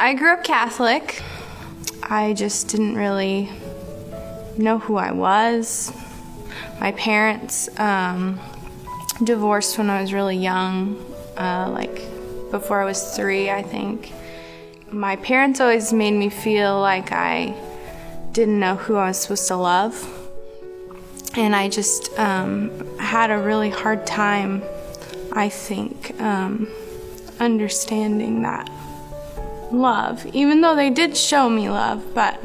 I grew up Catholic. I just didn't really know who I was. My parents divorced when I was really young, like before I was 3, I think. My parents always made me feel like I didn't know who I was supposed to love. And I just had a really hard time, I think, understanding that love, even though they did show me love, but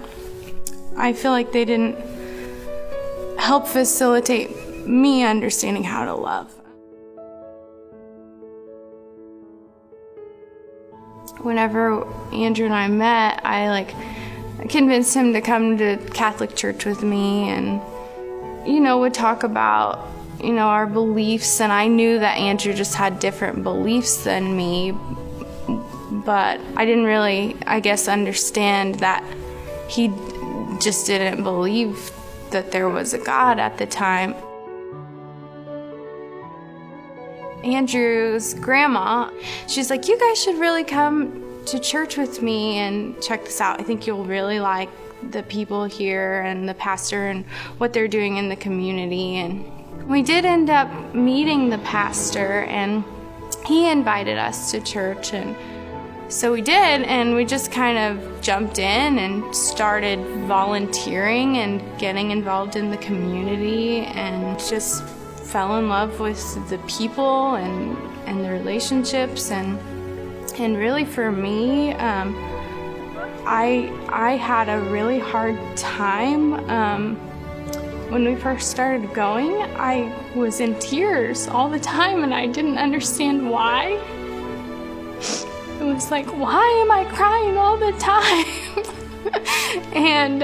I feel like they didn't help facilitate me understanding how to love. Whenever Andrew and I met, I convinced him to come to Catholic church with me and, would talk about, our beliefs. And I knew that Andrew just had different beliefs than me, but I didn't really, understand that he just didn't believe that there was a God at the time. Andrew's grandma, she's like, you guys should really come to church with me and check this out. I think you'll really like the people here and the pastor and what they're doing in the community. And we did end up meeting the pastor, and he invited us to church, and so we did, and we just kind of jumped in and started volunteering and getting involved in the community, and just fell in love with the people and the relationships, and really for me, I had a really hard time when we first started going. I was in tears all the time, and I didn't understand why. It was like, why am I crying all the time? and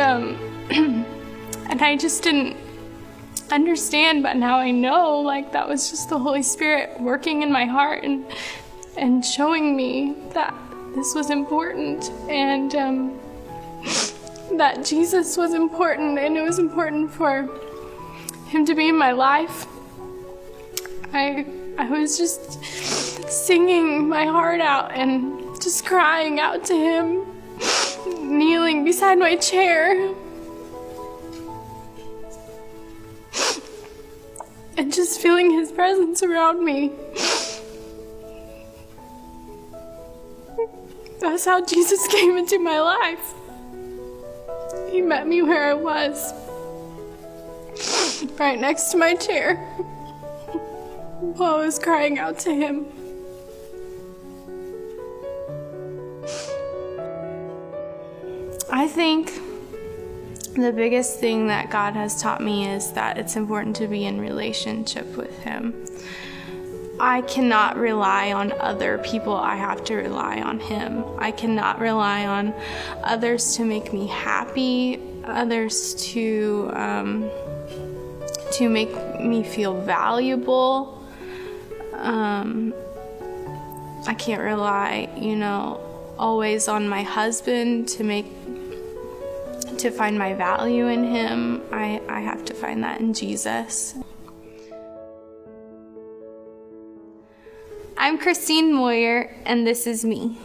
I just didn't understand, but now I know, that was just the Holy Spirit working in my heart and showing me that this was important, and that Jesus was important, and it was important for him to be in my life. I was just singing my heart out and just crying out to him, kneeling beside my chair, and just feeling his presence around me. That's how Jesus came into my life. He met me where I was, right next to my chair, while I was crying out to him. I think the biggest thing that God has taught me is that it's important to be in relationship with him. I cannot rely on other people. I have to rely on him. I cannot rely on others to make me happy, others to make me feel valuable. I can't rely, always on my husband to find my value in him. I have to find that in Jesus. I'm Christine Moyer, and this is me.